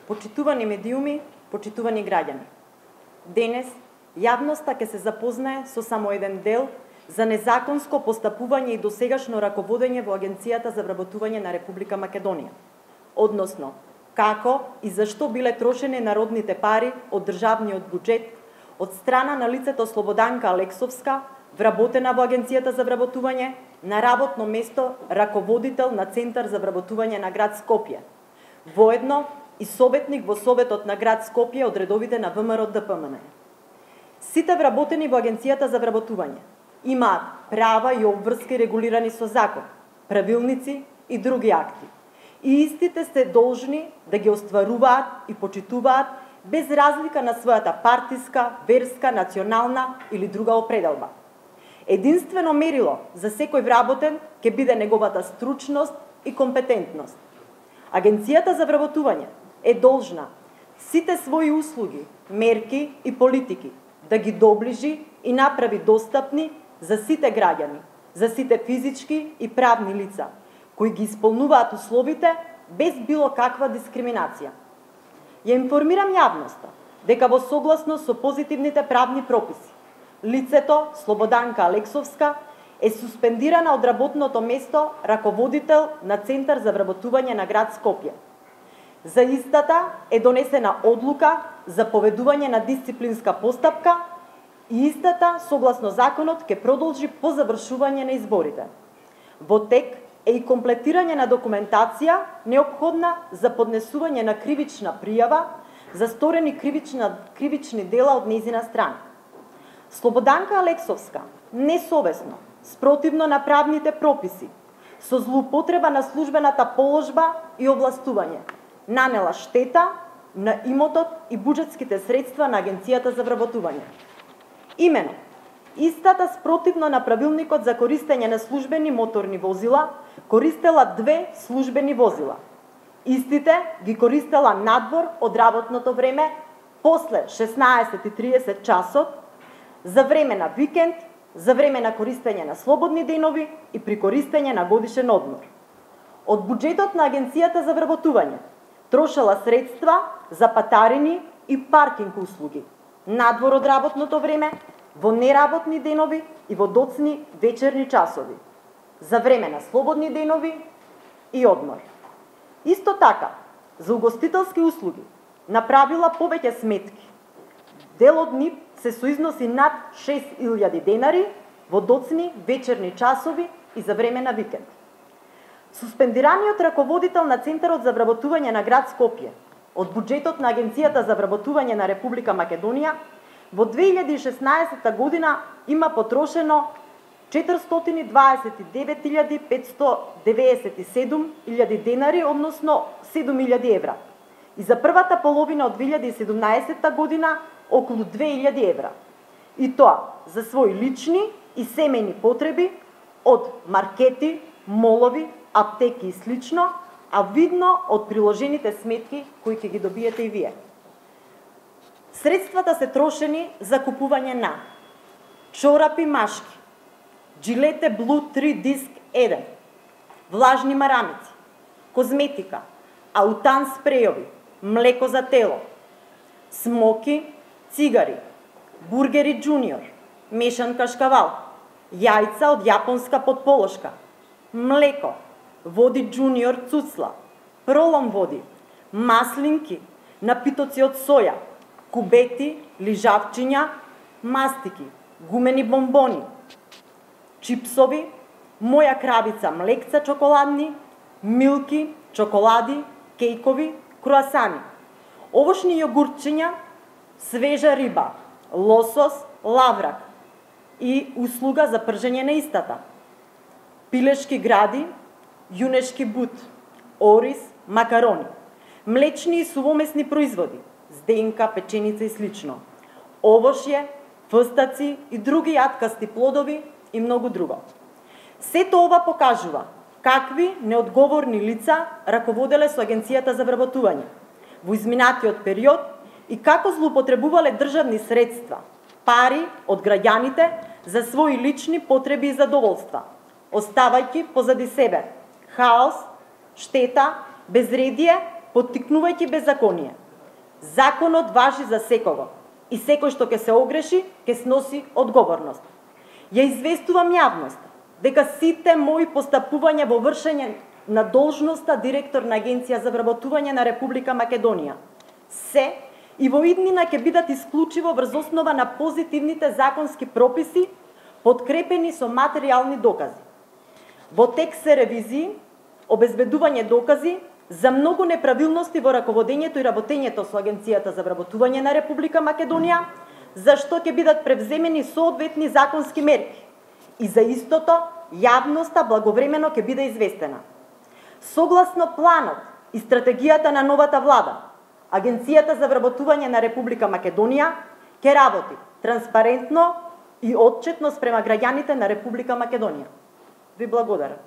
Почитувани медиуми, почитувани граѓани. Денес, јавноста ќе се запознае со само еден дел за незаконско постапување и досегашно раководење во Агенцијата за вработување на Република Македонија. Односно, како и зашто биле трошени народните пари од државниот буџет од страна на лицето Слободанка Алексовска, вработена во Агенцијата за вработување, на работно место раководител на Центар за вработување на град Скопје. Воедно и советник во Советот на град Скопје од редовите на ВМРО ДПМН. Сите вработени во Агенцијата за вработување имаат права и обврски регулирани со закон, правилници и други акти. И истите се должни да ги остваруваат и почитуваат без разлика на својата партиска, верска, национална или друга определба. Единствено мерило за секој вработен ќе биде неговата стручност и компетентност. Агенцијата за вработување е должна сите своји услуги, мерки и политики да ги доближи и направи достапни за сите граѓани, за сите физички и правни лица, кои ги исполнуваат условите без било каква дискриминација. Ја информирам јавноста дека во согласно со позитивните правни прописи, лицето Слободанка Алексовска е суспендирана од работното место раководител на Центар за вработување на град Скопје. За истата е донесена одлука за поведување на дисциплинска постапка и истата, согласно законот, ќе продолжи по завршување на изборите. Во тек е и комплетирање на документација неопходна за поднесување на кривична пријава за сторени кривични дела од нејзина страна. Слободанка Алексовска несовесно, спротивно на правните прописи, со злоупотреба на службената положба и овластување, нанела штета на имотот и буџетските средства на Агенцијата за вработување. Имено, истата спротивно на правилникот за користење на службени моторни возила, користела 2 службени возила. Истите ги користела надвор од работното време после 16:30 часот, за време на викенд, за време на користење на слободни денови и при користење на годишен одмор. Од буџетот на Агенцијата за вработување трошела средства за патарини и паркинг услуги, надвор од работното време, во неработни денови и во доцни вечерни часови, за време на слободни денови и одмор. Исто така, за угостителски услуги направила повеќе сметки. Дел од нив се со износи над 6.000 денари во доцни вечерни часови и за време на викенд. Суспендираниот раководител на Центарот за вработување на град Скопје од буџетот на Агенцијата за вработување на Република Македонија во 2016 година има потрошено 429.597 денари, односно 7.000 евра. И за првата половина од 2017 година околу 2.000 евра. И тоа за своји лични и семејни потреби од маркети, молови, аптеки и слично, а видно од приложените сметки кои ќе ги добиете и вие. Средствата се трошени за купување на чорапи машки, Gillette Blue 3 Disc 1, влажни марамици, козметика, аутан спрејови, млеко за тело, смоки, цигари, бургери Junior, мешан кашкавал, јајца од јапонска подполошка, млеко, води Junior цуцла, пролом води, маслинки, напитоци од соја, кубети, лижавчиња, мастики, гумени бомбони, чипсови, моја кравица млекца чоколадни, милки, чоколади, кейкови, круасани, овошни јогуртчиња, свежа риба, лосос, лаврак и услуга за пржење на истата, пилешки гради, јунешки бут, ориз, макарони, млечни и сувомесни производи, зденка, печеница и слично, овошје, фстаци и други јаткасти плодови и многу друго. Сето ова покажува какви неодговорни лица раководеле со Агенцијата за вработување во изминатиот период и како злоупотребувале државни средства, пари од граѓаните за своји лични потреби и задоволства, оставајќи позади себе хаос, штета, безредие, поттикнувајќи беззаконие. Законот важи за секого и секој што ќе се огреши, ќе сноси одговорност. Ја известувам јавност дека сите мои постапувања во вршење на должноста директор на Агенција за вработување на Република Македонија се и во иднина ќе бидат исклучиво врз основа на позитивните законски прописи, подкрепени со материјални докази. Во тек се ревизии, обезбедување докази за многу неправилности во раководењето и работењето со Агенцијата за вработување на Република Македонија, за што ќе бидат превземени соодветни законски мерки и за истото јавноста благовремено ќе биде известена. Согласно планот и стратегијата на новата влада, Агенцијата за вработување на Република Македонија ќе работи транспарентно и отчетно спрема граѓаните на Република Македонија. Ви благодарам.